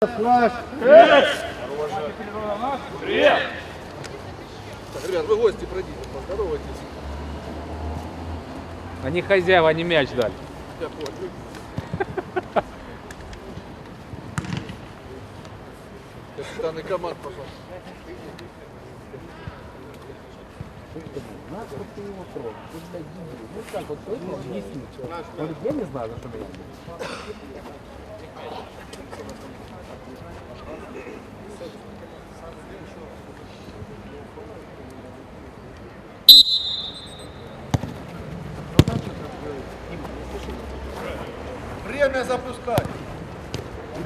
Флаш! Привет! Ребят, вы гости пройдите, поздоровайтесь. Они хозяева, они мяч дали. Я понял. Капитаны команд, пожалуйста. Нас вот ты его трог. Ты, блядь, дебил. Ну как, вот это объяснить. Он, я не знаю, за что меня. Время запускать.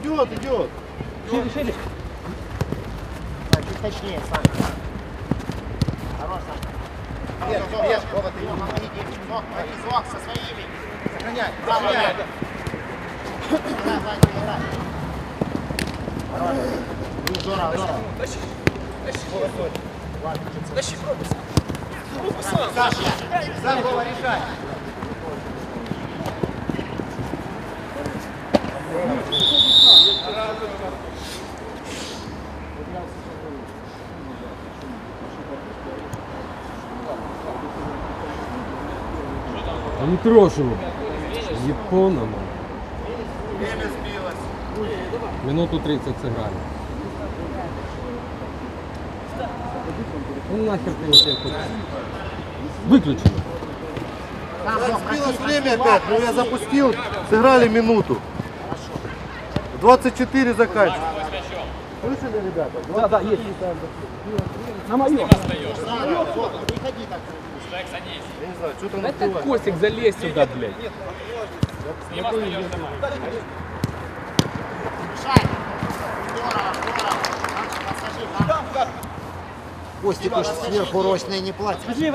Идет, идет. Шире. Чуть точнее, Саня. Хорош, Саня. Бежь, Вова, ты не помоги, Зок, лови, Зок, со своими. Сохраняй, сохраняй. Играй. Хорош. Здорово, здорово. Тащи, пробуй. Саша, сам Вова решай. Не трожь его. Японом. Время сбилось. Минуту 30 сыграли. Ну нахер ты его теперь хочешь? Выключено. Сбилось время опять, но я запустил, сыграли минуту. 24 заканчивается. Слышали, ребята? Да, есть. На мою. Не ходи так. Я не знаю, что там Это открывать. Костик, залезь сюда, блядь. Решай. Здорово. Подскажи, Костик уж сверхурочные не платят. Возьми.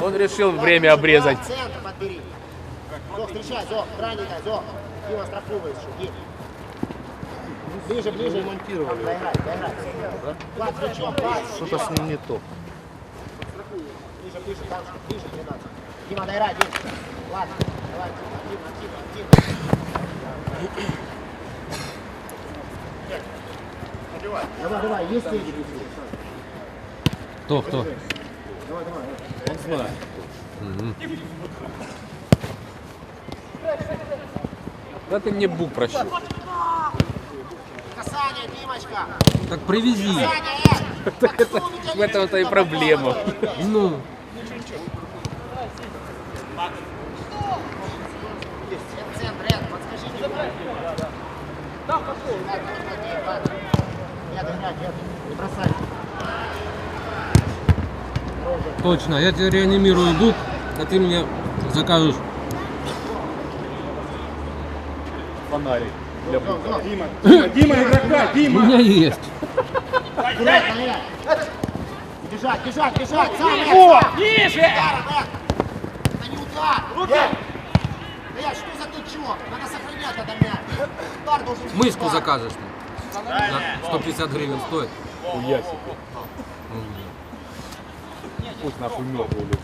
Он решил время обрезать. Центр подбери. Зок, встречай, Зок, крайний дай, Зок. Ты его штрафуешь, иди. Ближе. Ремонтировали. Доиграй. Плат плечом, плат. Что-то с ним не то. Ближе, там, ближе, не надо. Дима, доиграй, Дима. Ладно, давай, Дима. Давай, есть сtage. Кто? Он знает. Да ты мне бук прощу. Касание, Димочка. Так привези. Касание, В этом-то и проблема. Ну. Центр, подскажи. Нет, не бросай. Точно, я тебе реанимирую бук, а ты мне закажешь. Фонарик. Дима, игрока, У меня есть. Аккуратно, Бежать, сам, Ниже! это не удар. Что за тычок? Надо сохранять это мяч. Удар должен быть Мышку удар. закажешь. На 150 гривен стоит. Хуя себе. Пусть нахуй мертвый лежит.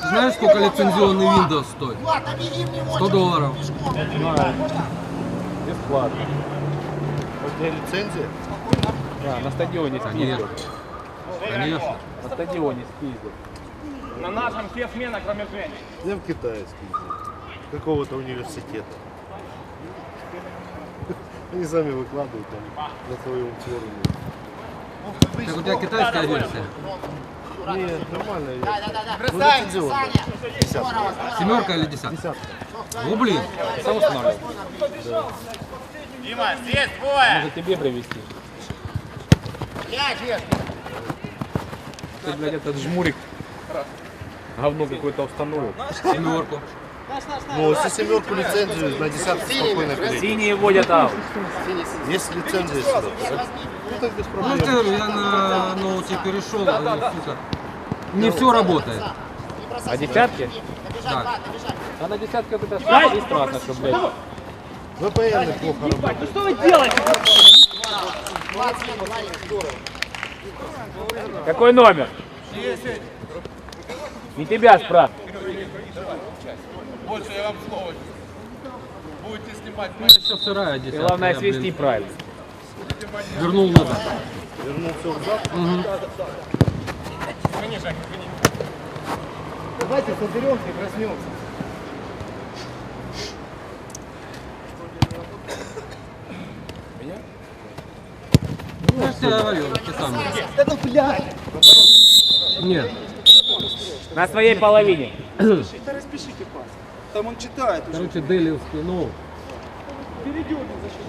Ты знаешь, сколько лицензионный Windows стоит? Ладно, беги в него. $100. Бесплатно. У тебя лицензия? Да, на стадионе Конечно. спиздят. Конечно. На стадионе спиздят. На нашем все смена, кроме Жени. Я в китайский. Какого-то университета. Они сами выкладывают там на своем форуме. Так у тебя китайская версия? Не, нормально. Да. Ну, Бросай, лицензионно. Саня. Здорово. Семерка или десятка? Ну блин. Сам устанавливай. Дима, здесь двое! Может тебе привезти. Мяч, Ты, блядь, этот жмурик говно какое-то установил. Семерку. Ну, если семерку лицензию на десятку спокойно перейти. Синие водят аут. Есть лицензия сюда. Ну так без Ну проблем. я говорю, я на ноуте перешел, и, сука, не все работает. А десятки? Так. А на десятке вот это и страшно, что, блядь. VPN плохо работает. Что вы делаете? Какой номер? 10. Не тебя спрашиваю. Больше я вам слова. будете снимать. Ну, еще сырая десятка. Главное я, свести блин, правильно. вернул назад. Давайте соберемся и проснемся. Ну, я же тебе говорил, ты сам. Да ну, блядь! Нет. На своей половине. Да распишите пас. Там он читает уже. Короче, Делевский, ну,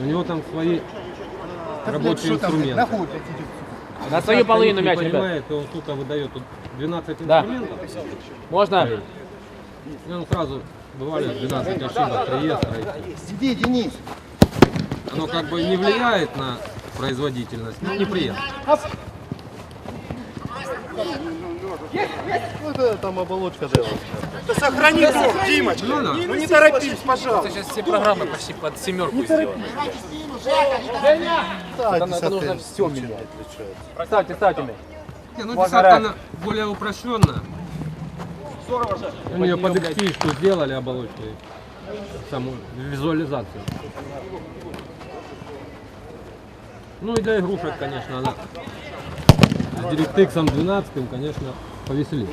у него там свои рабочие инструменты. Нахуй, блядь, идет. На свою половину Не мяч, ребят. понимает, и он, сука, выдает тут 12 Да. инструментов. Можно? И он сразу бывали 12 ошибок, реестра. Сиди, Денис. Оно как бы не влияет на производительность, но неприятно. Да сохрани дух, Димочка. Ну да. Ну не торопись, пожалуйста. Сейчас все программы почти под семерку сделаны. Это нужно все менять. Ставьте, ставьте меня. Не, ну Можно десятка рад. она более упрощенная. У нее под экспишку сделали оболочку, и саму визуализацию. Ну и для игрушек, конечно, она с DirectX 12, конечно, повеселее.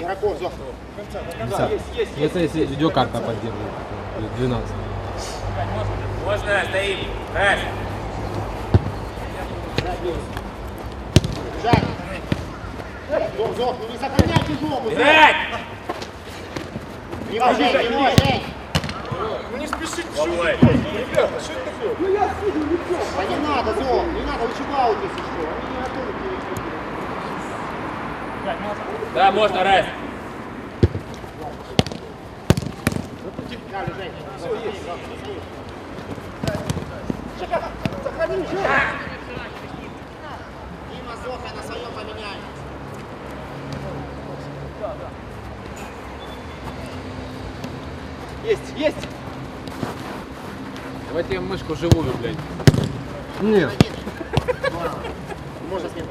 Это если видеокарта поддерживает, 12. Можно, стоим. Раз. Жак. Зов, ну не сохраняйте жопу. Играть! Не может, не может. Головой. А не надо, Зов, не надо, лучше баутись еще. Они не готовы перейти. Да, можно, раз. Дали, Жень. Все, есть. Сохрани, Жень. Дима, Зоха на своем поменяй. Есть, есть. Давайте я мышку живую, блядь. Нет. Можно с ним.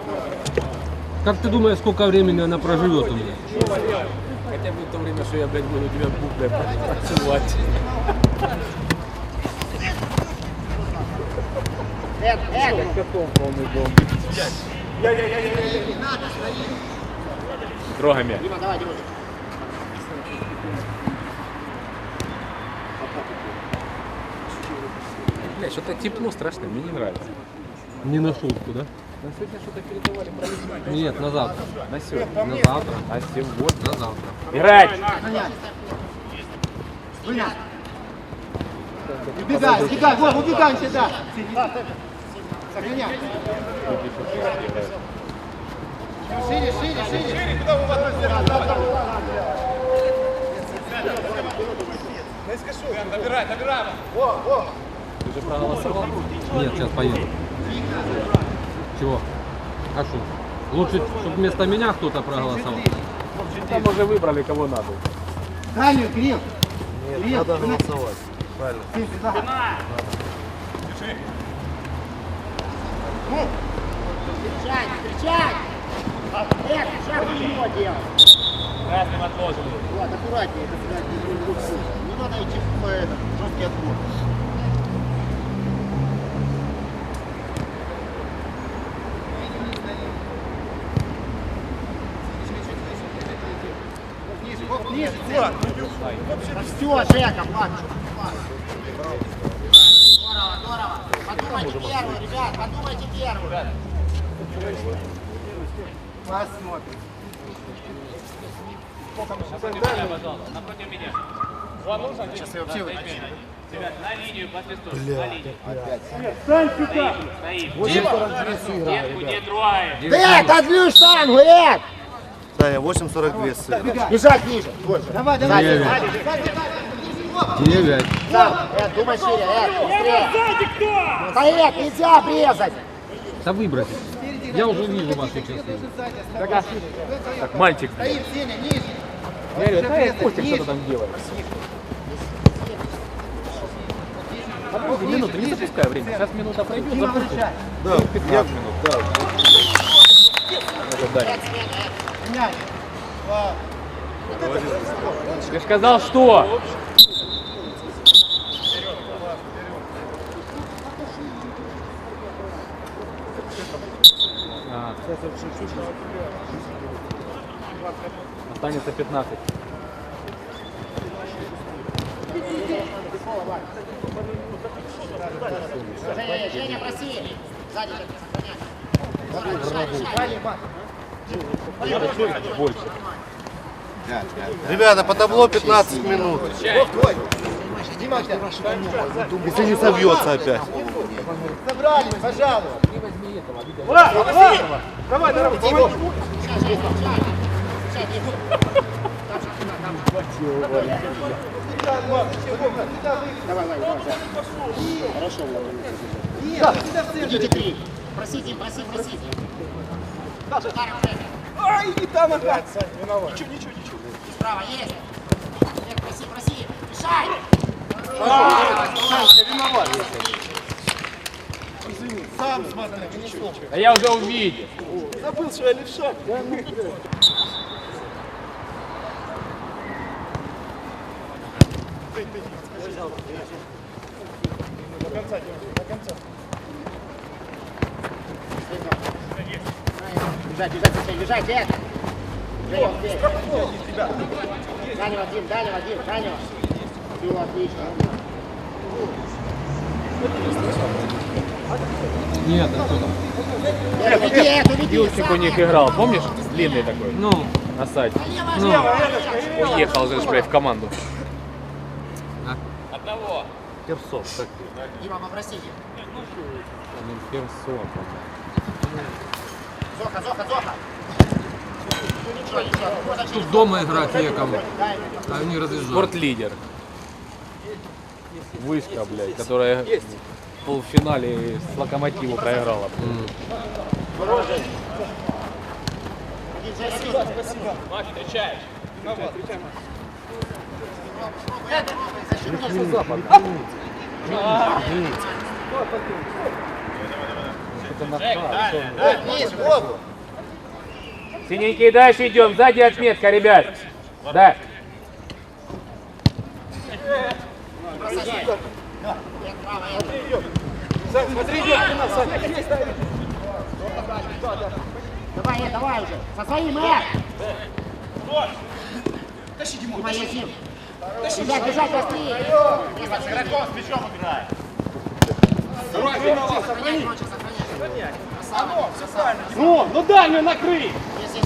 Как ты думаешь, сколько времени она проживет у меня? Хотя бы в то время, что я, блядь, буду тебя буквой працевать. Трогай меня. Дима, давай, Дима. Блядь, что-то тепло страшно, мне не нравится. Не на шутку, да? На сегодня что-то передавали про Нет, на завтра. На сегодня. На завтра. А сегодня? На завтра. Играть! Убегай, убегай, Вов, убегаем сюда. Сохраняй. Шире, шире, шире. Набирай, набирай. Ты же проголосовал? Нет, сейчас поеду. Чего? А что? Лучше, чтобы вместо меня кто-то проголосовал. Там уже выбрали, кого надо. Дальнюю, Кирилл. Нет, надо голосовать. Правильно. Кричать, кричать! Шаг не его делать. Красным отложили. Вот, аккуратнее, это сюда не надо идти в этот жесткий отбор. Ниже, Влад, все, Жека, Влад. Здорово, здорово. Подумайте первый, ребят, подумайте первый. Посмотрим. Напротив меня. Сейчас я вообще выключу. Ребят, на линию по свисту. На линию. Стань сюда. Стоим. Детку не трогаем. Эд, отбью штангу, Эд! Саня, 8.42 сын. Бежать ниже. Давай, давай. 9. 9. Сам, Эд, думай шире, Эд, быстрее. Да, Эд, нельзя обрезать. Да выбросить. Я уже вижу вашу честность. Так, мальчик. Стоим, Сеня, ниже. Я говорю, да, Костя что-то там делает. Подожди, минуту, не запускай время. Сейчас минута пройдет, запусти. Да, 15 минут, да. Меняй. Ты же сказал, что? Останется 15. Женя, проси. Сзади сохраняй. Больше. Ребята, по табло 15 минут. Если не собьется опять. Собрались, пожалуйста. Давай, давай, помоги. Идите три. Просите, просите. Ай, и там опять. Ничего. Справа есть. Нет, проси. Решай. Сам смотри. А я уже увидел. Забыл, что я левша. Бежать, Дед. Дальний Вадим. Все, отлично. Нет, это Юрчик у них играл, помнишь? Длинный такой, ну, на сайте. ну, Уехал же, блядь, в команду. Персов. Дима, попросите. Персон. Зоха. тут дома играть некому, а они разъезжают. Спортлидер. Вышка, блядь, которая в полуфинале с Локомотиву проиграла. Синенький, дальше идем. Сзади отметка, ребят. Да. Смотри, идет спина, Саня. Давай уже. Со своим, Тащи, Димон. Бежать быстрее. С игроком с мячом играет. Сохраняй. Ну дальнюю накрыть. Есть.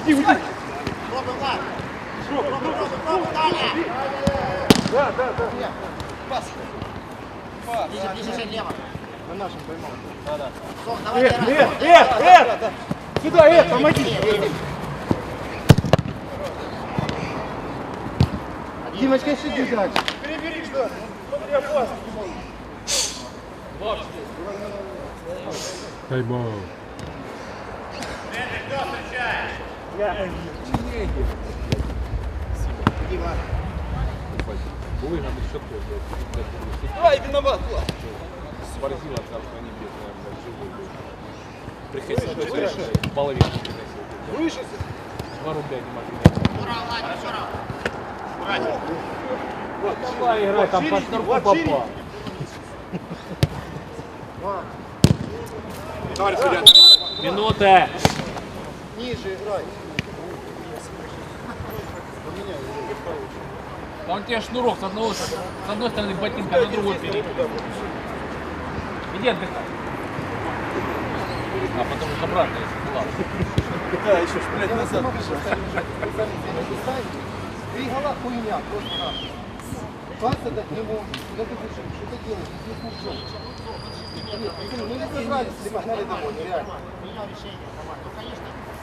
Иди. Пробуй, Даня. Да. Пас. Ближе лево. На нашем поймал. Давай. Сюда, помоги. Димочка, сиди дальше. Перебери, что? Смотри, опасно. Тайбо. Ай, виноват. Спортила там, они бедные, блядь, живые. Приходи, половину приносил. Выше. 2 рубля не могли. Давай играй, там по шнурку попал. Минута. Ниже играй. А он тебе шнурок с одной стороны ботинка, а на другой перед. Иди отдыхай. А потом уж обратно, если ладно. Да, еще ж, блядь, назад бежал. Три гола хуйня, просто нахуй. Пас отдать не можешь. Куда ты бежишь? Что ты делаешь? Здесь мужчина. Нет, мы не собрались, если погнали домой, реально.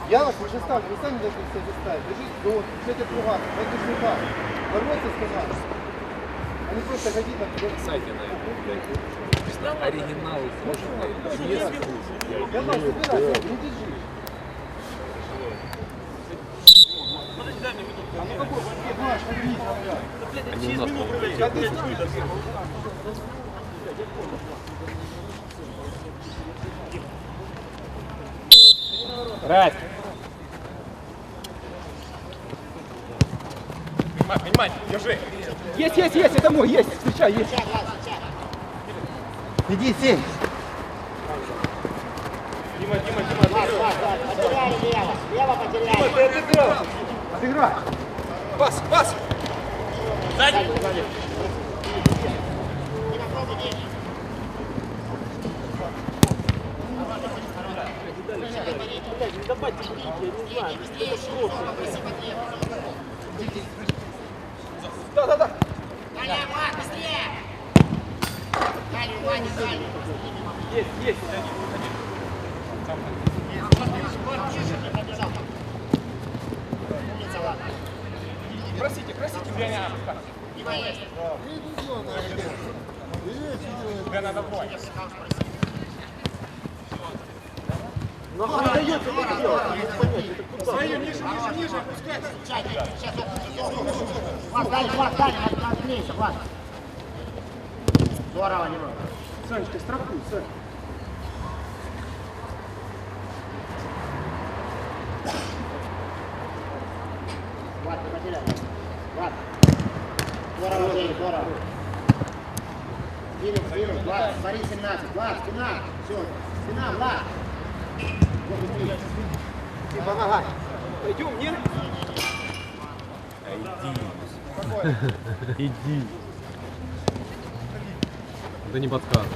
Я вас уже ставлю, вы сами должны все заставить. Держись до, все это кругами, это же не так. Бороться сказали. А не просто ходить на тебя. Сайте на оригиналы. Я вас собираю, не держи. Они у нас Раз. Внимание, держи. Есть, это мой, есть, встречай, есть. Иди, сей. Потеряли лево. Лево потеряли. Отыграй. Пас, пас. Дима, пробуй, Дима. Да. Далее, Влад, быстрее! Далее, Ваня, далее. Есть. Побежал. Умница, Влад. Просите, меня. Дима есть. Тебе надо бой. Свою ниже опускайся. Сейчас, Влад, дальше, отклейся, Влад. Здорово, Дима. Санечка, страхуй, Сань. Влад, не потеряй. Влад. Здорово, Жень, здорово. Двинуть, Влад, смотри, 17. Влад, спина. Все, спина, Влад. Вот, быстрее. Ты помогай. Пойдем, нет? Иди. Да не подсказывай.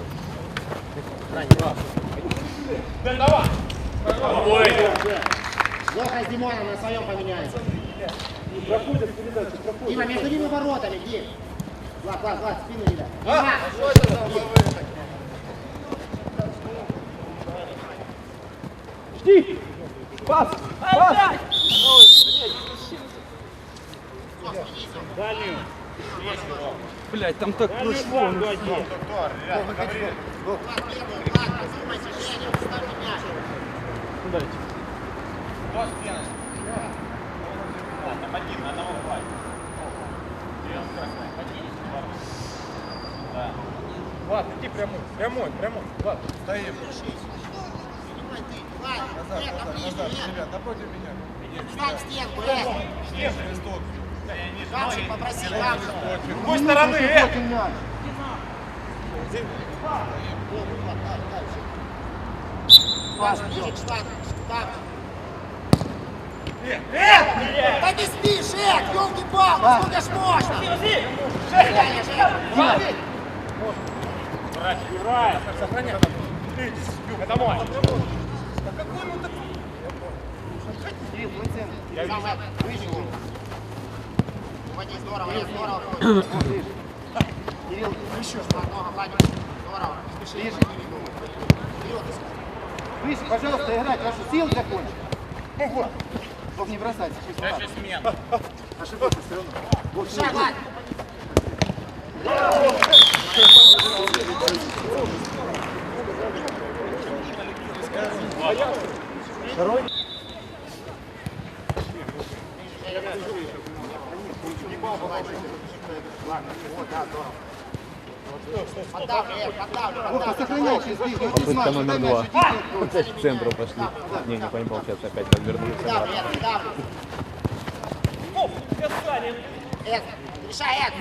Давай. Леха с Димоном на своем поменяется. Проходят передачи, проходят. Дима, между ними воротами, Дим. Влад, спину не дай. Дима! Жди. Пас. Блять, там так прошло. Влад, первый, Влад, подумайте, Женя, вставьте мяч. Там один, на одного хватит. Влад, иди прямой. Влад, стоим. Влад, нет, там ближе, нет. Напротив меня. Встань в стенку, Эд. Снежный листок. Камчик попроси, камчик. С другой стороны, Влад, ближе к штангу. Да не спишь, Эд, ёлки-палки, сколько ж можно? Женя, Женя. Сохраняй. Это мой. Сам, Эд, выше его. Уводи, здорово, Эд, здорово ходит. Кирилл, Еще. Много, Владик, здорово. Не спеши. Вперед, выше, пожалуйста, играть. Ваши силы закончили. Чтоб не бросать. Дальше смена. Ошибаться все равно. шаг, Влад. Поддавлю, Вовка, сохраняй через ближний. Попытка номер 2. Опять к центру пошли. Не получается, опять подвернулись. Поддавлю, поддавлю. Эд, решай, Эд.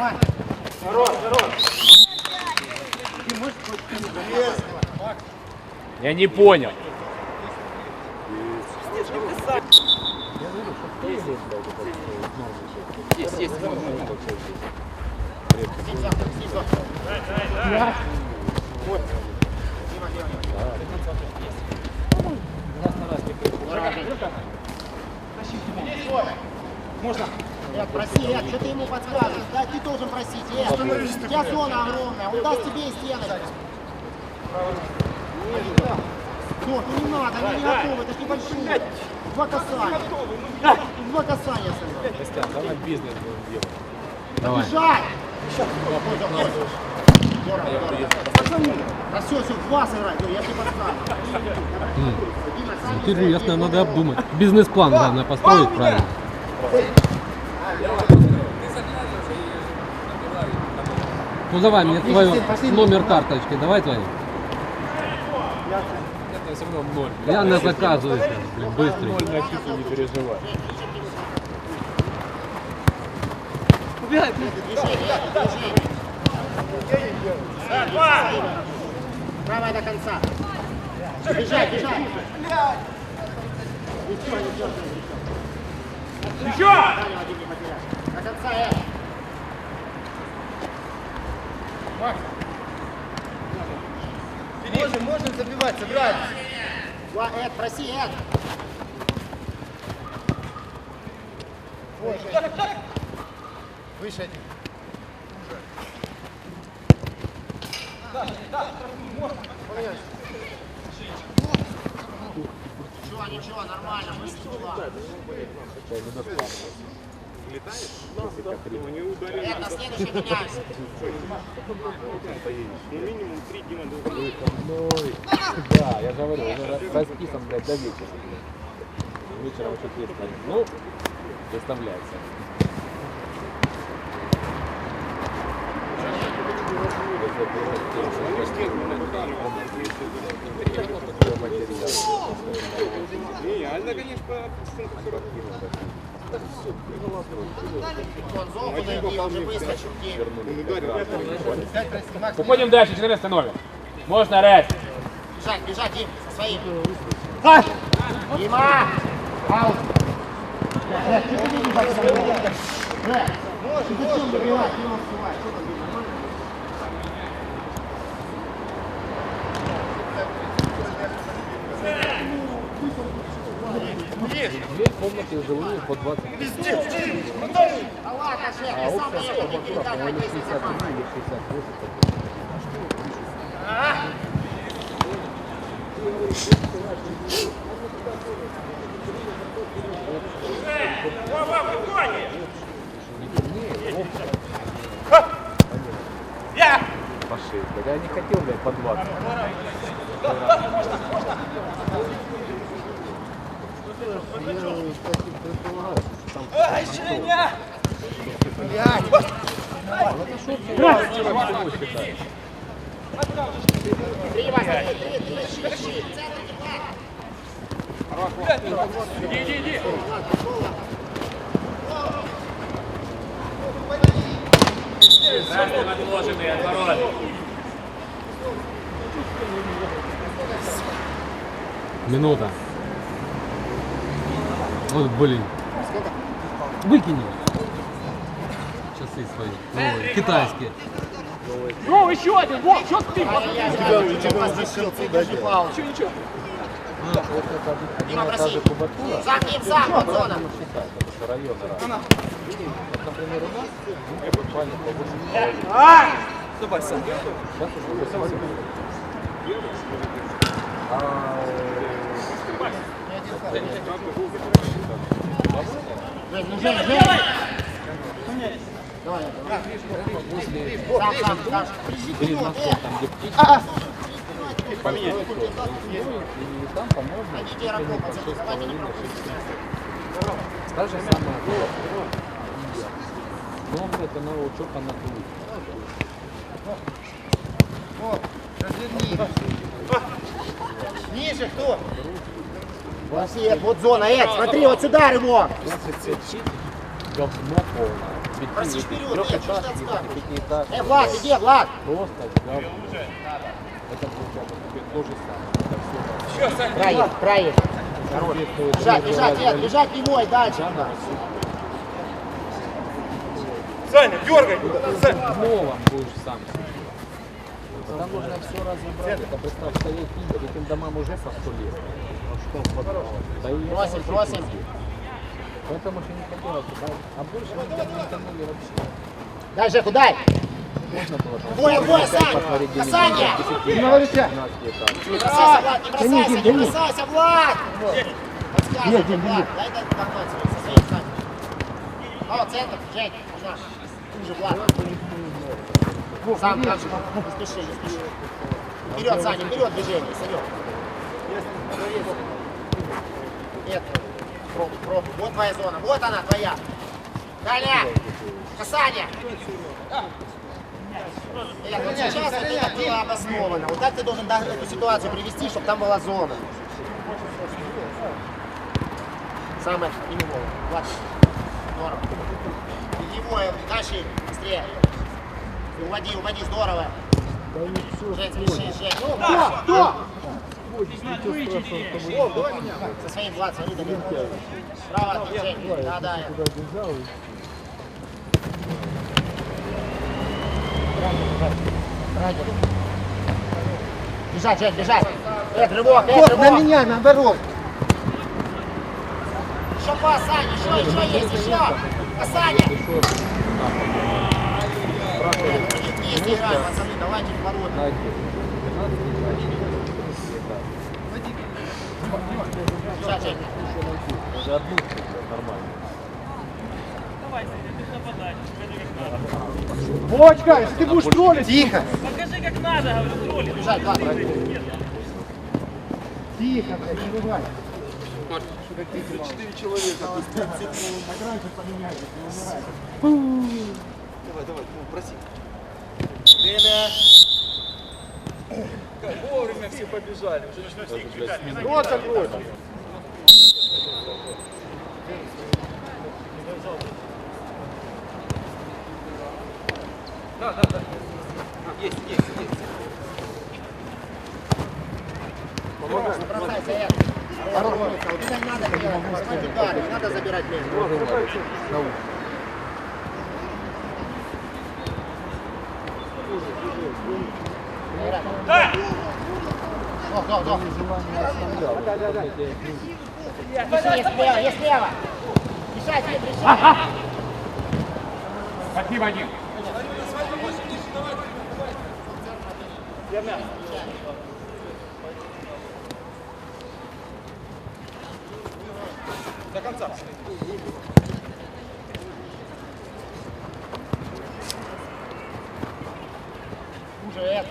Я не понял. Можно? Эд, проси, Эд, что ты ему подсказываешь? Да, ты должен просить, Эд. У тебя зона огромная, он даст тебе и стеночку. Все, ну не надо, они не готовы, это ж небольшие. Два касания. Два касания, Саня. Костян, давай бизнес будем делать. Давай. Бежать! А все, два сыграть, я тебе подсказываю. Интересно, надо обдумать. Бизнес-план главное построить правильно. Ну давай, мне твой номер карточки, давай твой. Это все равно 0. Я на заказываю, блин, быстрый. 0 на чипу, не переживай. Правая до конца. Бежать, бежать. Еще! Дальний один не потеряешь. До конца, Можем забивать, собрать. Эд, проси, Эд. Выше. Ничего, ничего, нормально, мы сюда. Эд, на следующий меняемся. Да, я же говорю, уже расписан, блядь, до вечера. Вечером еще есть. Ну, выставляется. Он золото найди, уже выскочил. Уходим дальше, 14 номер. Можно рать. Бежать, бежать, Дим, со своим. Дима! Аут! Можем добивать, Дима успевает. Что там, Дима, нормально? Две комнаты жилые по 20. А ладно, шеф, ты сам поехал, не передай, По-моему, надеюсь, 63 или 68. По 6. Я не хотел, блядь, по 20. Три, Вася, три, щи, центр, Дима. Иди. Сразу отложенные отворот. Минута. Вот, блин. Выкини. Часы свои. Новые. Китайские. Ну, еще один, вот, что ты? Ничего. Дима, проси. Сам, Дим, сам, вот зона. Например, у нас буквально по 8. Сейчас уже 8. Давай. Сам. Перед мостом, там где птички. Поменять. И там, по-моему, Найдите игроков, пацаны, давайте не пробуйте. та же самая была. Но, блядь, она вот что-то надует. Ниже кто? Проси, Эд, вот зона, Эд, смотри, вот сюда рывок. 25 щит, говно полное. Проси вперед, Эд, что ты отскакиваешь? Пятиэтажный. Влад, иди, Влад. Просто говно. Это получается то же самое. Это все. Проехать. Бежать, Эд, бежать не мой, дальше. Саня, дергай! Новым будешь сам. Там нужно все разобрать. Это представь, стоять Игорь, этим домам уже по 100 лет. Да и это Просим. вообще пиздец. Поэтому еще не хотелось. А больше мы не тянули вообще. Дай, Жеку, дай. Можно было там Бой, Сань. Касание. Не говорите. Не бросайся, Влад, не бросайся, Влад. Подсказывай, Влад. Дай картон со своим, Сань. О, центр, Жень, нужна. Уже, Влад. Сам дальше, не спеши. Вперед, Саня, вперед движение, Санек. Нет, пробу. Вот твоя зона, вот она твоя. Далее, касание. Нет, вот сейчас это было обосновано. Вот так ты должен эту ситуацию привести, чтобы там была зона. Самое минимум. Вот. Здорово. Бегевое, дальше, быстрее. Уводи, здорово. Жень, спеши, Жень. Кто? Со своим Влад, смотри, Давид. Право, отвечай. Да. Бежать, Жень, бежать. Рывок, Вот, на рывок. меня, наоборот. Еще пас, Саня, еще есть, еще. А Саня. Вместе играем, пацаны, давайте в ворота. Бежать, Жень. Даже одну нормально. Бочка, если ты будешь троллить. Тихо. Покажи, как надо, говорю, тролли. Бежать, Влад. Тихо, блядь, не бывай. Вовремя все побежали. Уже начнем все кидать. Вот так вот. Бросайся, Эд. Хорош, вот это не надо делать, хватит удар, не надо забирать мяч. Вдох. Есть слева. Решай, Дим, решай. Спасибо, Вадим. До конца. Уже Эд,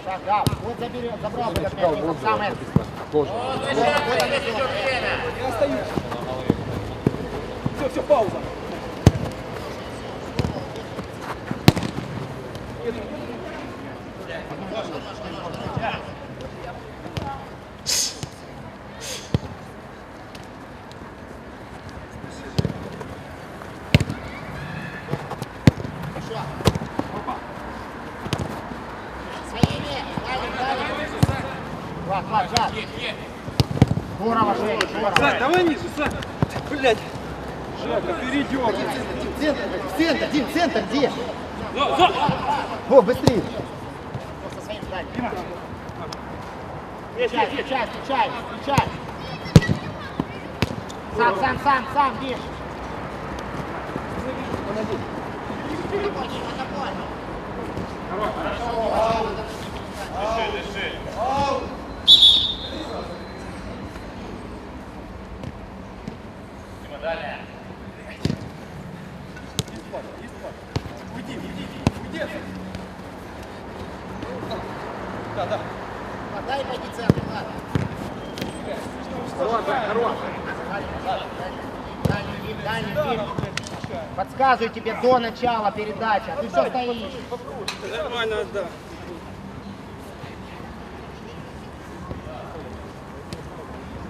ага. Вот забрал бы опять, сам Эд. Все, пауза. Влад, жад. Здорово, Жень, здорово. Давай ниже, Сань. Блядь. Жака, перейдем. Центр, Дим, центр где? О, быстрее. Со своим сзади. Встречай. Сам, бежишь. Дай пойди центр, ладно. Дальний Дим. Подсказываю тебе до начала передачи, а ты все стоишь. Нормально, да.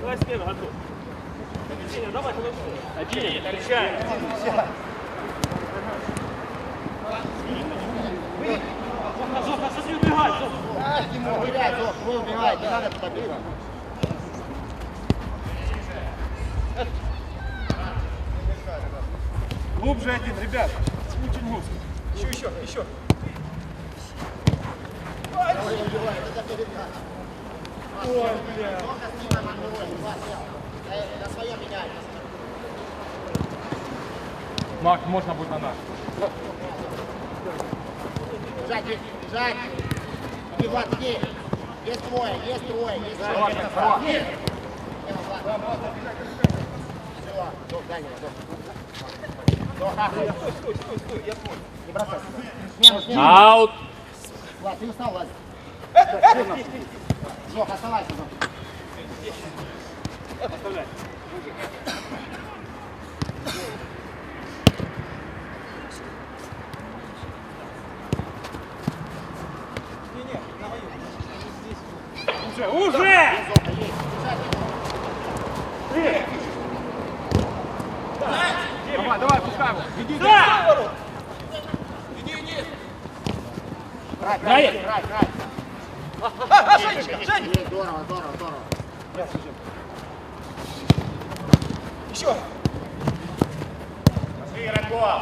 Давай слева, готов. Давай, один, встречай. Убегай, вы убегаете, не надо туда бегать. Глубже один, ребят. Очень глубже. Еще. Ой, бля. На своем меняй. Мак, можно будет на наш. Бежать. Иди, Влад, иди. Есть трое. Все, Даня, Стой, не бросайся. Смена. Аут. Влад, ты устал, Влад. Жок, оставайся, Жок. Оставляй. Уже! Давай, пускай его. Иди, Играй. Здорово, здорово, здорово. Еще. Игроков.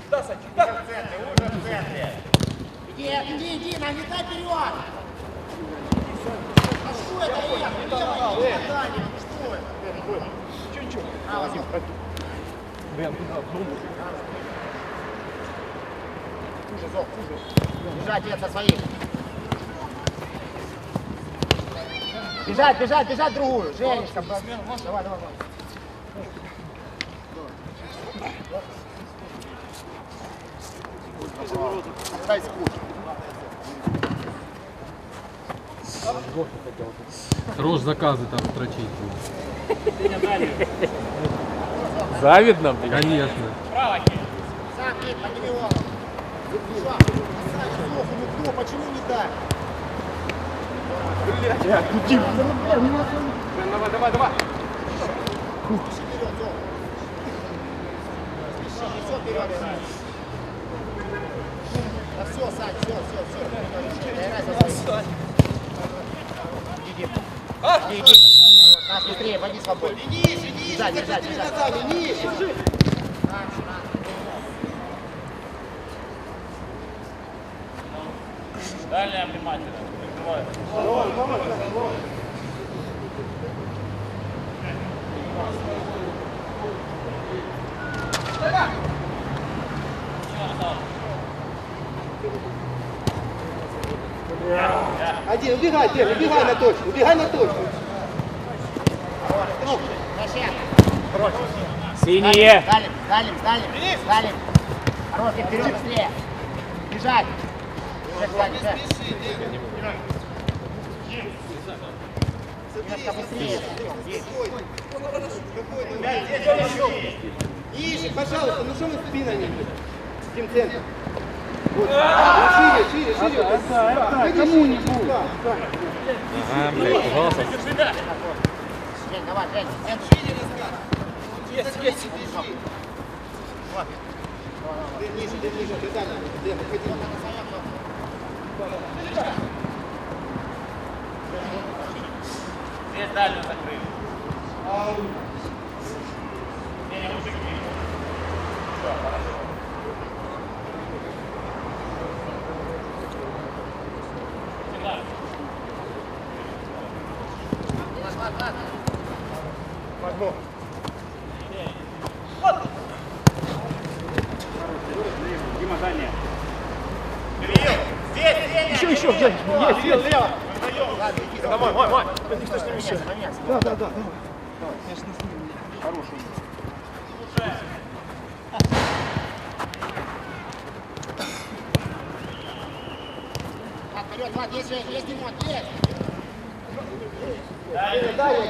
Да, Санчик, да. В центре, уже в центре. Иди, налетай вперед. А что это, Эх? Дальше, что это? Ничего. А, Вадим, хуже, Зов, хуже. Бежать, нет, со своих. Бежать другую. Женечка, давай. Отдай скуч. Рожь заказы там строчить. Завидно, блин. Конечно. Сам, подними голову. Ну, почему не так? Давай. Вперед, Зов. Лицо вперед. Да все, Сань, все. Играй за свой. Иди. Нас быстрее, води свободу. Бежать. Дальняя внимательно. Один, убегай, Дев, убегай на точку. Синие. Далее. Хорош, и вперед, быстрее. Бежать. Бежать. Немножко быстрее. Ниже, пожалуйста, ну что мы спинами? Тим центр. Вот. Шире. Кому-нибудь. А, блядь, пожалуйста. Жень, давай, Жень. Есть. Ты ниже, ты дальше. Дев, выходи. Здесь дальнюю закрыли. Дима, дальняя. Еще, Жень. Есть. Давай, мой. Никто ж не мешает. Да. Хороший. Вперед, Влад, есть, Жень, есть, Димон, есть.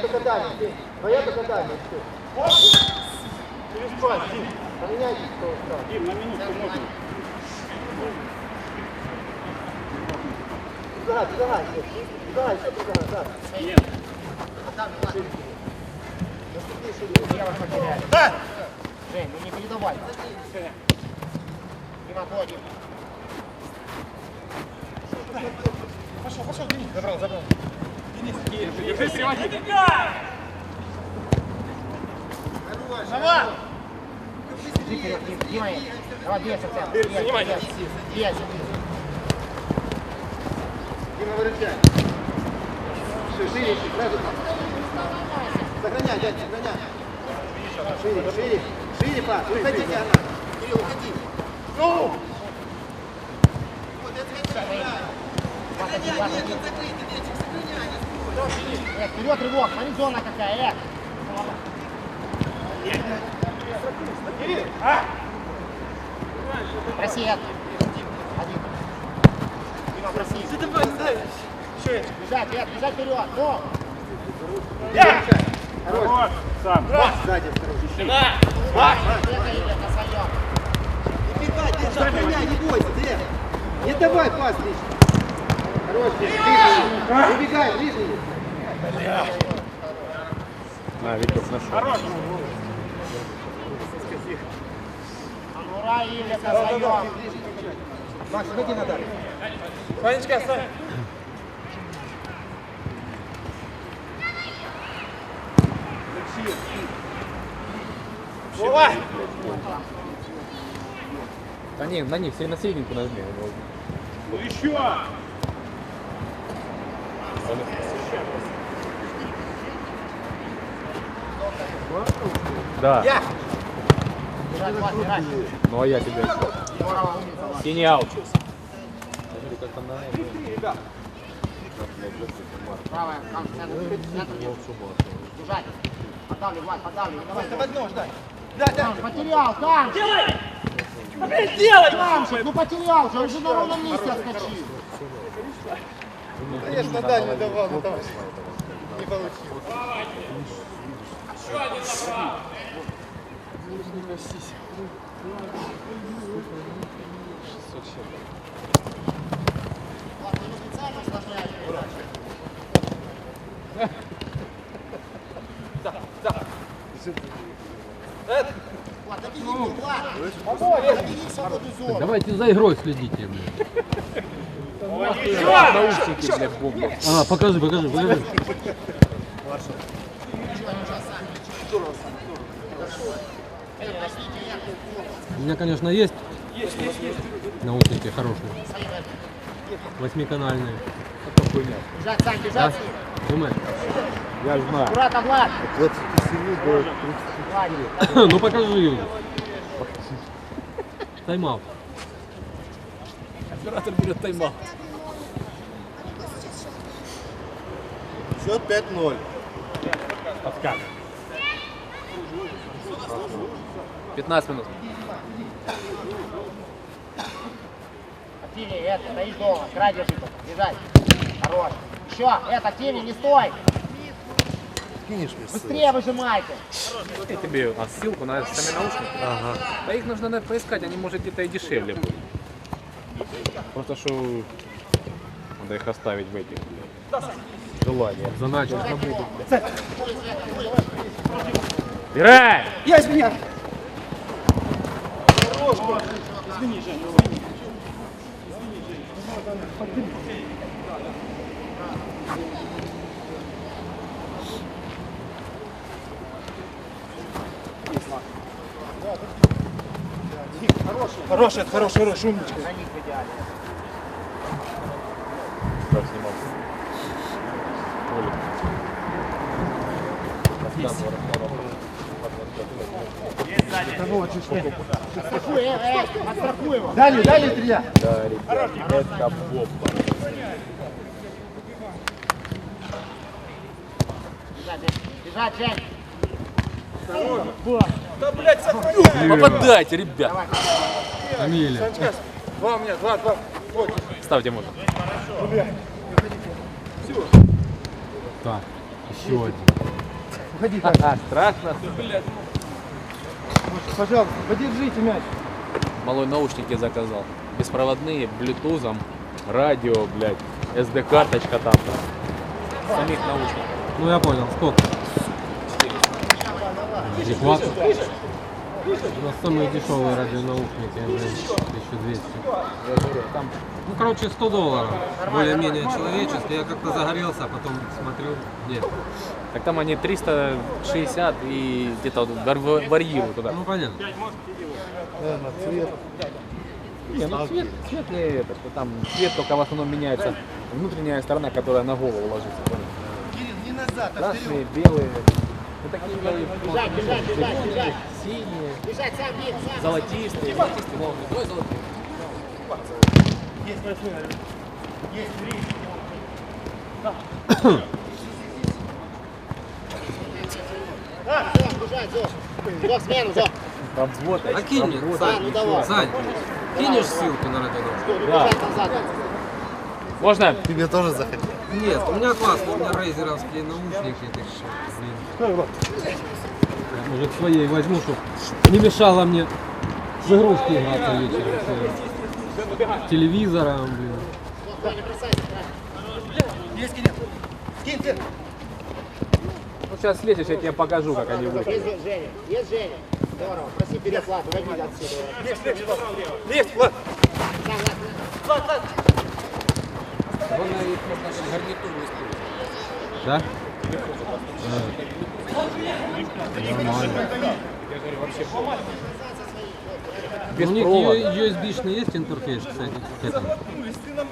Только дальше. Твоя только дальше. Через пас, Дим. Поменяйтесь. Дим, на минутку можно. Убегай, да. Нет. Лево потеряли. Жень, ну не передавай. Дима, твой, Дим. Пошел, Денис. Забрал. Денис, держи, переводи. Давай! Иди вперед, Дима. Давай, две совсем. Занимай. Есть. Дима, выручай. Шире, сразу. Сохраняй, дядя, сохраняй. Шире, пас. Уходи, Диана. Кирилл, уходи. Ну! Вот это сохраняй, нет, закрыть, Денчик, сохраняй. Вперед, рывок, смотри, зона какая, Проси, один. Дима, проси. Бежать вперед, ну! Хорош, сам. Сзади, осторожно. Сюда. Это идет на своем. Убегай, Дев, сохраняй, не бойся, Дев. Не давай пас лишний. Хорош, Дев, ближний. Убегай, ближний. На, Виктор, нашел. Хорош. Ура, Илья, на своем. Макс, выйди на Дарью. Ванечка, Сань. Вова! Да не, на них, все на серединку нажми. Ну еще! Да. Бежать, Влад, бежать. Ну а я тебя еще. Здорово, умница, Влад. Синий аут. Правая, там, центр, центр. Бежать. Поддавливай, Влад, поддавливай. Давай, Давай нож, дай. Там, потерял, там. Делай! Тамчик, ну потерял же, он же на ровном месте отскочил. Конечно, дальний давал, но там не получилось. Влад, ты не специально усложняешь передачу? Влад, добеги, Влад. Добеги в свободную зону. Давайте за игрой следите, блин. Наушники, блядь, бомбы. А, покажи. У меня, конечно, есть наушники хорошие. Восьмиканальные. Бежать, Сань, бежать. Думаешь? Я ж знаю. Аккуратно, Влад. Ну покажи уже. Тайм-аут. Оператор берет тайм-аут. Счет 5-0. Подкат. 15 минут. Активнее, это, стоишь дома, край держи только. Бежать. Хорош. Еще, это, активнее, не стой. Быстрее выжимайте. Я тебе ссылку на сами наушники. Ага. Да их нужно наверное, поискать, они может где-то и дешевле будут. Просто что надо их оставить в этих, блядь. Желание. Заначка. Играй! Есть меня! Хороший, умничка. На них в идеале. Как снимал? Отстрахуй, отстрахуй его. Дальний стреляй! Да, ребят, это бомба. Бежать, Жень. Да, блядь, сохраню! Попадайте, ребят! Фамилия. Два у меня, два. Вот. Ставьте можно. Так, еще один. Страшно. Пожалуйста, подержите мяч. Малой наушники заказал. Беспроводные, блютузом, радио, блядь, SD-карточка там. Самих наушников. Ну я понял, сколько? Адекватно. У нас самые дешевые радионаушники, блин, 1200. Ну, короче, $100. Более-менее человеческие. Я как-то загорелся, а потом смотрю, нет. Так там они 360 и где-то вот варьируют туда. Ну, понятно. Не, ну цвет не это, что там цвет только в основном меняется. Внутренняя сторона, которая на голову ложится. Понял? Кирилл, не назад, а Красные, вперед. белые. Ну такие Бежать. синие, Бежать, сам бег, сам. золотистые, золотистые молнии. Давай золотые. Есть восьмой, наверное. Есть три. Зо, бежать, Зо. Зо, смену, Зо. Там взвод. А кинь мне, Ну давай. Сань, кинешь ссылку на радионаушники? Бежать назад. Можно? Тебе тоже захотел. Нет, у меня классно, у меня рейзеровские наушники, так что, блин. Я, может, своей возьму, чтобы не мешало мне в игрушки играться вечером. Телевизором, блин. Зо, не бросайся. Есть, Кирилл. Кинь ты. Ну сейчас слезешь, я тебе покажу, как они выглядят. Есть Женя. Есть Женя. Здорово. Проси вперед, Влад, уводи отсюда. Есть, Влад. Главное, их можно как гарнитуру использовать. Да? Без У них провода. USB-шный есть интерфейс, кстати, к этому?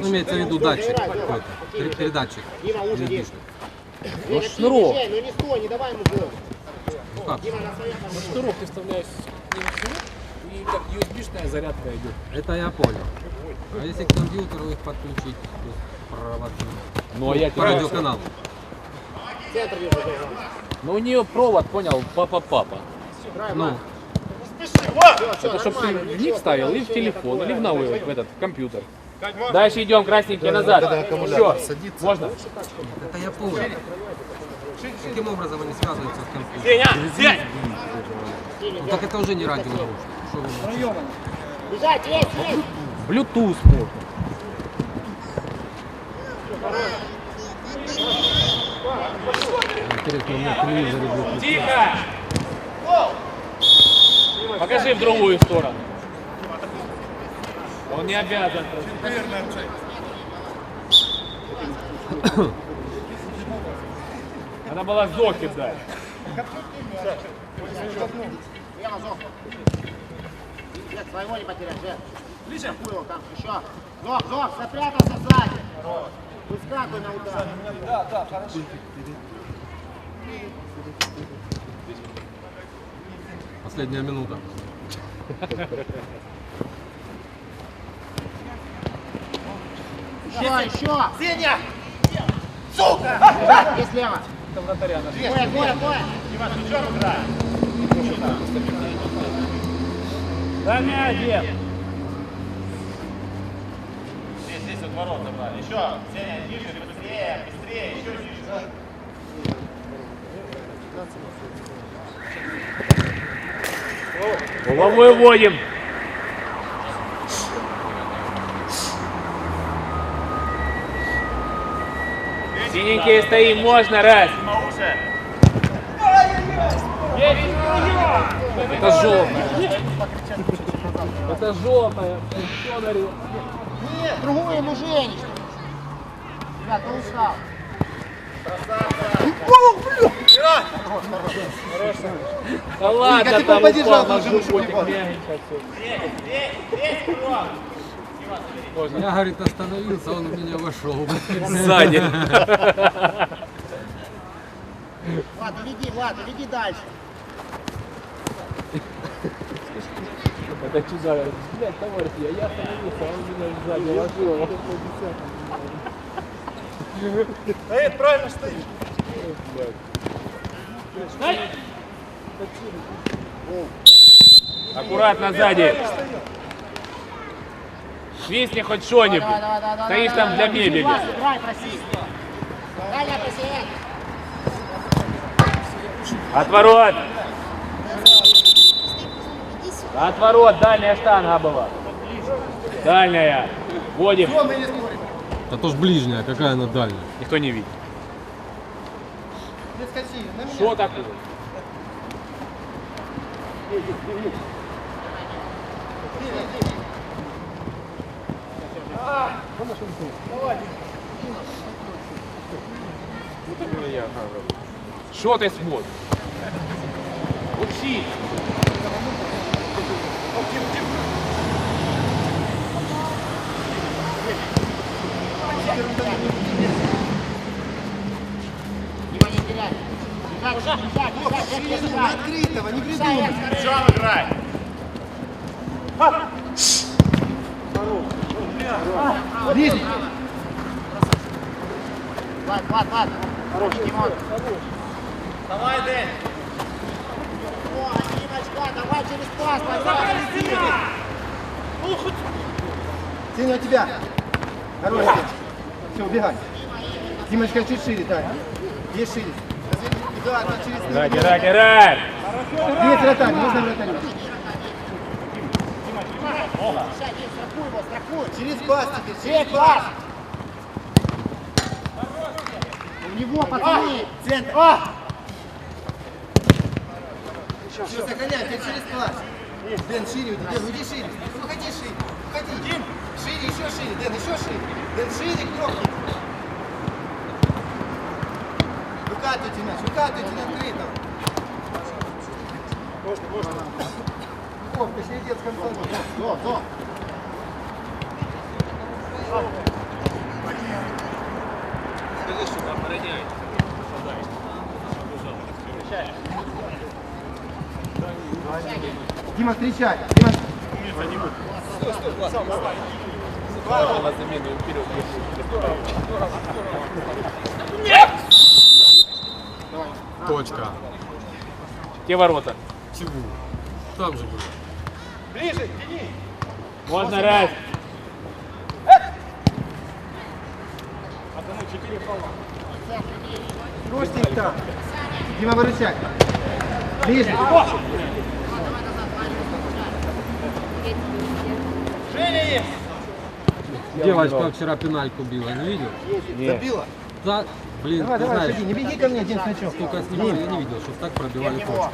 Ну, имеется в виду датчик какой-то, передатчик Дима, уже есть. USB-шный. Ну, шнурок. Ну не стой, не давай ему гол. Ну как? Дима, на своем там. Шнурок ты вставляешь в него шнурок, и как USB-шная зарядка идет. Это я понял. А если к компьютеру их подключить, то есть проводную? Ну, а я По тебе... радиоканалу. Центр вижу, держал. Ну, у нее провод, понял, папа-папа. Ну, Это чтобы ты в них ставил, или в телефон, или в новый, в этот, в компьютер. Дальше идем, красненький, назад. Еще. Можно? это я понял. Каким образом они связываются с компьютером? Ну, так это уже не радионаушник. Что вы молчите? Бежать, есть, есть. Bluetooth можно. Интересно, у меня в телевизоре будет. Тихо! Покажи в другую сторону. Он не обязан. Надо было Зохи дать. Прямо Зох. Нет, своего не потеряй, Жек. Хуй там, еще. Зох, запрятался сзади. Выскакивай на удар. Последняя минута. Еще. Сеня! Сука! Есть слева. Гоя. Да не один. Здесь вот ворот забрали. Еще. Сеня, ниже, быстрее, еще ниже. Головой вводим. Синенькие стоим, можно, раз. Это желтая. Это желтая. Нет, другую ему женишь. Ребят, он устал. Да ладно, ты там поддержал, упал на должен животик, упасть. мягенько всё. Я, говорит, остановился, он в меня вошел. Сзади. Ладно, веди дальше. Это чудо. Блядь, товарищ, я остановился, а он меня сзади ложил. Стоит, правильно стоит. Аккуратно сзади. Свистни хоть что-нибудь. Давай. Стоишь там для мебели. Играй, проси. Далее, проси. Отворот. Отворот, дальняя штанга была. Дальняя. Вводим. А то ж ближняя, какая она дальняя. Никто не видит. Не скачи, на меня. Что такое? Что ты смотришь? Учись. Дима, не теряй. Бежать. Открытого, не придумай. Ближе. Влад. Хорош, Димон. Давай, Дэн. О, Димочка, давай через пас. Сеня, у тебя. Хорош. Все, убегай. Димочка, чуть шире, да. Есть шире. Да, через... Герай. Есть вратарь, нужно вратарь. Страхуй его, страхуй. Через пас теперь, Через пас. У него, пацаны. Центр. Все, сохраняй, теперь через пас. Дэн, шире, уйди, шире. Уходи шире. Уходи. еще шире, Дэн, еще шире. Дэн, шире, легкий. Выкатывайте мяч, выкатывайте на открытого. Можно. Вов, ты середец конца. До. Скажи, что там охраняет. Дима, встречай. Дима. На замену вперед. Точка. Где ворота? Чего? Там же было. Ближе, тяни. Можно раз. Одному 4 фола. Бросьте их там. Дима, выручай. Ближе. Женя есть. Девочка вчера пенальку била, не видел? Забила. Да, блин, Давай, ты давай, знаешь, шаги. Не беги ко мне, Дим, сначала. столько снимал, я не видел, что так пробивали точку.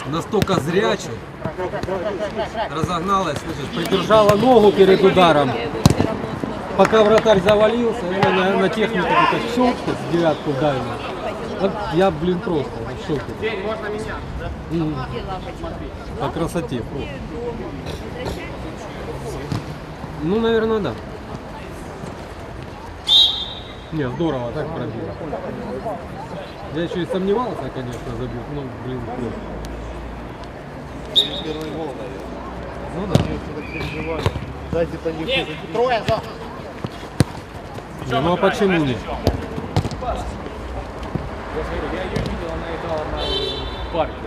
Настолько зряче, разогналась, слышишь, придержала ногу перед ударом. Пока вратарь завалился, я на технику только щелкнул с девятку в дальнюю. Вот я, блин, просто в шоке. День, можно меня. По красоте просто. Ну, наверное, да. Не, здорово, так пробил. Я еще и сомневался, конечно, забил, но, блин, просто. Ну да. Дайте по них. Трое, Зо. Не, ну а почему нет? Я говорю, я ее видел, она играла на парке.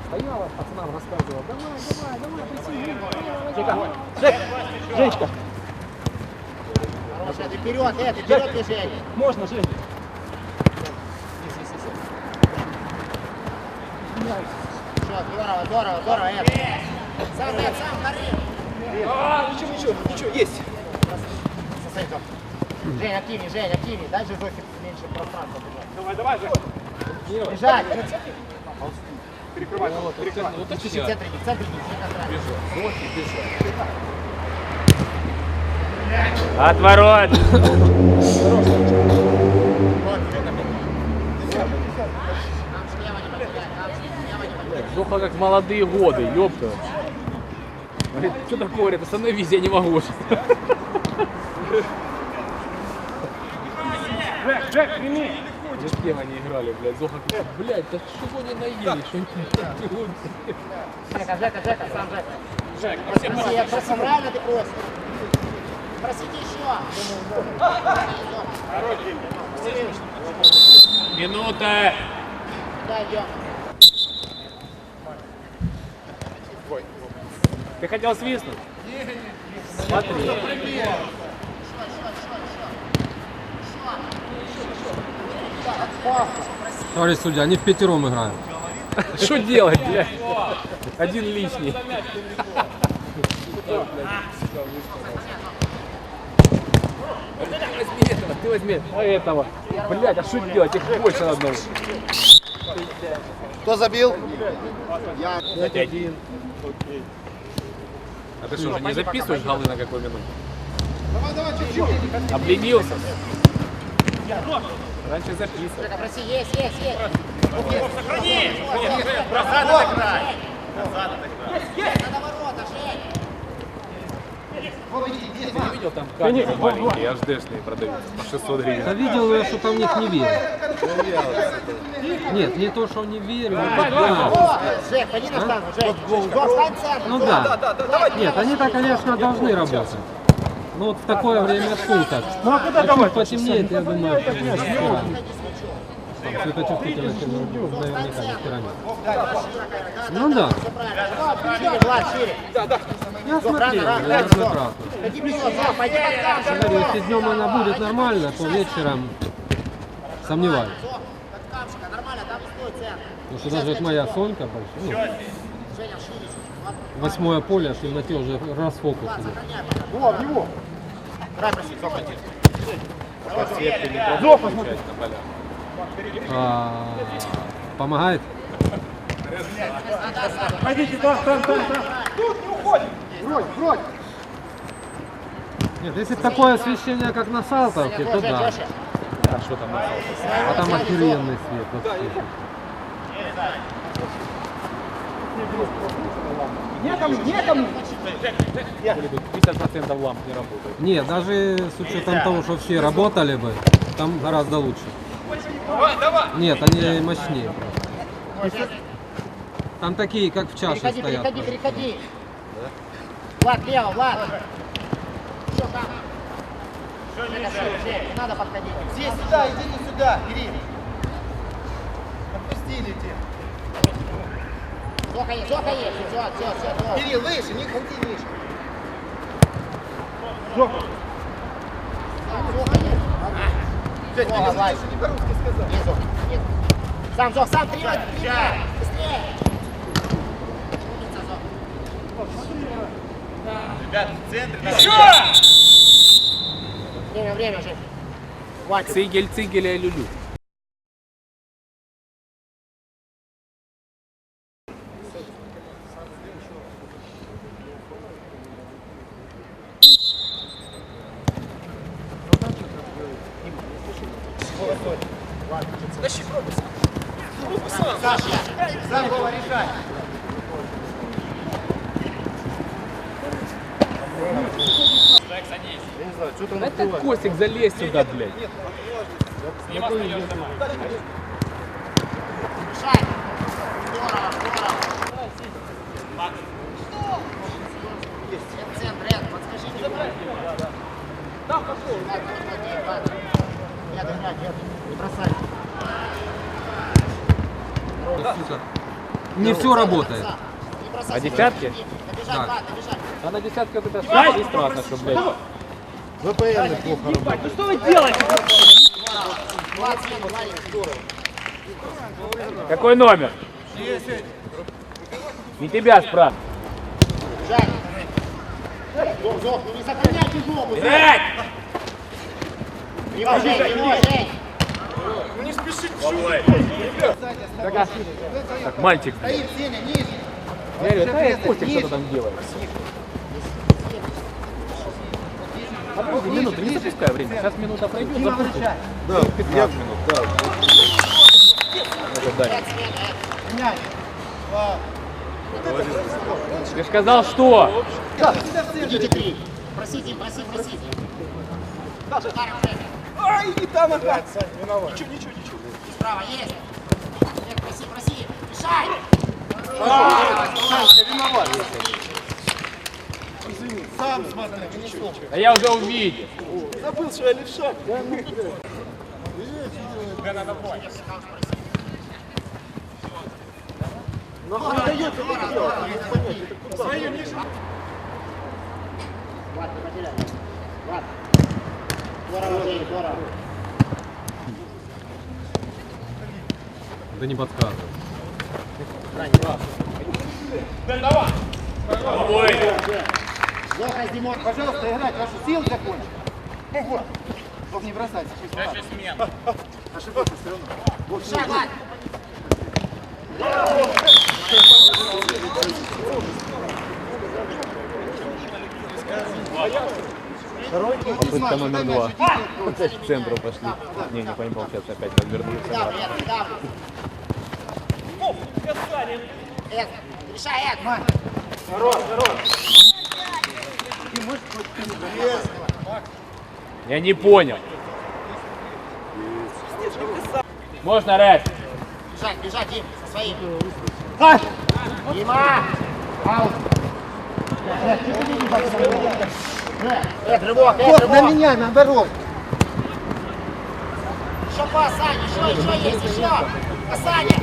Стояла, пацанам рассказывала, давай, присоедини. Женечка. Хорошо, ты вперед движение. Можно, Жень. Все, здорово, это. Сам, гори. Ничего, есть. Сосай, Зо. Жень, активней. Дай же Зохе меньше пространства бежать. Давай, Жень. Бежать. Перекрывай. Чуть-чуть в центре, не контроль. Отворот! Зоха как в молодые годы, ёпта. Говорит, что такое? Говорит, остановись, я не могу. Джек, прими. Зачем они играли, блядь? Зоха, блядь, да чего не наели, что не делают? Жека, сам Жека. Жек, Проси, я проси, правильно ты просишь? Просите еще. Минута! Да, идем. Ты хотел свистнуть? Смотри. Товарищ судья, они впятером играют. Что делать, блядь? Один лишний. Ты возьми этого. Блядь, а что делать? Их больше одного. Кто забил? Один. А ты что, уже не записываешь голы на какой минуте? Давай, чуть-чуть. Обленился? Раньше записывал. Жека, проси, есть. Надо ворота, Жень. Ты не видел там камеры маленькие, HD-шные продаются по 600 Да гривен? видел я, что там в них не верю. Нет, не то, что не верю. Да. Жек, пойди на штангу, Жек. Зо, встань в центр. Ну да. Нет, они-то, конечно, должны работать. Но вот в такое время суток. Ну а куда давать? Чуть потемнеет, я думаю, что там светочувствительность наверняка не стороне. Ну да. Шире, Влад, шире. Я смотрел, неоднократно. Ходи вперед, Зо, пойди под камушек. Говорю, если днем она будет нормально, то вечером сомневаюсь. Зо, под камушка, нормально, там стой центр. Потому что даже вот моя Сонька большая, Женя, шире. ну, 8-е поле, в темноте уже расфокус идет. Во, в него. Давай, проси, Зо, пойди. Подсветки не должны включать на полях. Помогает? Пойдите, там. Тут не уходим. Брось, брось. Нет, если такое освещение, как на Салтовке, то да. А что там? А там охеренный свет вообще. Некому, некому. 50% ламп не работает. Нет, даже с учетом того, что все работали бы, там гораздо лучше. Нет, они мощнее. Там такие, как в чаше Переходи, стоят. переходи, переходи. Влад, лево, Влад. Что там? Не надо подходить. Здесь, сюда, иди не сюда, Кирилл. Отпустили тебя. Зоха есть, все. Кирилл, выше, не ходи выше. Зоха есть. Блядь, Зоха, ты Влад. что не по-русски сказал. Есть, Зоха, есть. Сам, вперед, быстрее. Умница, Зоха. Время, Жень. Хватит. Цигель, цигель, я люлю. Сам Вова решай. Да ты, Костик, залезь сюда, блядь. Решай. Центр, подскажите. Да, пошел. Нет, не бросай. Сука. Не все работает. Не бросай. А десятки? Добежать, Так. Влад, добежать. А на десятке вот это и страшно, что, блядь. ВПН плохо работает. Влад, слева, Владик. Какой номер? Не тебя спрашиваю. Бежать. Зох, ну не сохраняй тяжелую. Его, Жень. Так, мальчик. Стоит, Сеня, ниже. Я говорю, да, я Костик что-то там делает. Подожди, минуту, не запускай время. Сейчас минута пройдет, Дима, запустим. выручай. Да, 15 минут, да. Надо дать. Меняй. Ты же сказал, что? Идите три. Просите. Ай, и там опять. Ничего. Справа есть. Нет, проси. Решай. Сам смотри, ничего. Да я уже увидел. Забыл, что я левша. Влад, не потеряй. Влад. Здорово, Жень, здорово. Да не подсказывай. Зоха, Димон. Пожалуйста, играть, вашу силу закончи. Вот. Только не бросайте. Ошибаться все равно. Решай, Влад. Попытка номер 2. Опять к центру пошли. Не поймал, сейчас опять подвернулся. Давай. Эд, решай, Эд. Я не понял. Можно, Рэд? Бежать, Дим, со своим. Дима! Аут! Рывок, Вот, на меня, наоборот. Еще пас, Саня, еще есть, еще! А Саня!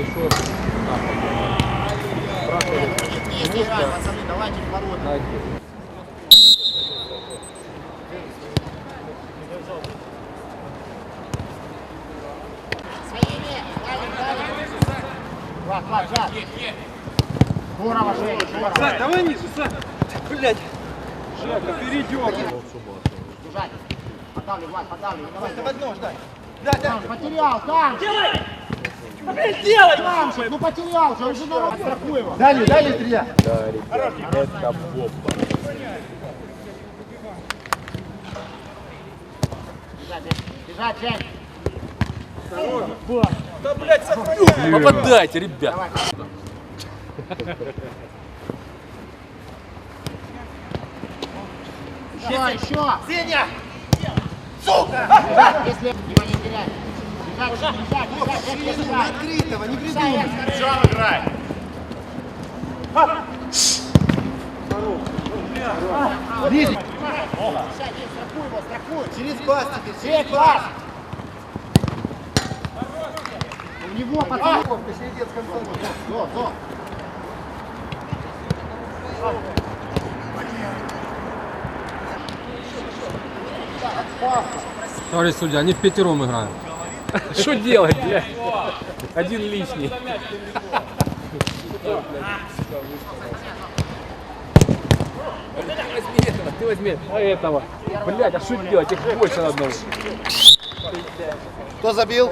Есть играть, пацаны, давайте в ворота. Своими, Владик. Влад, Влад. Здорово, Женя, здорово. Сань, давай ниже, Сань. Блядь. Жека, перейдем. Бежать. Подавлю, Влад, подавлю. Давай, В одно ждать. Там, потерял, там! Рамшик, ну потерял же, он же народ страхуй его. Дальний, дальний стреляй. Да, ребят, это бомба. Бежать, Жень. Да, блядь, сохраняй! Попадайте, ребят. Еще. Сеня! Сука! Если его не терять. Бежать. Открытого, не придумай. Сначала играй. Ближе. Страхуй его, страхуй. Через пластик. Через класс. У него пацан. Ты следи с конца. Зо. Товарищ судья, они в пятером играют. Что делать, блядь? Один лишний. Возьми этого, ты возьми этого. Блядь, а что делать? Их больше на одного. Кто забил?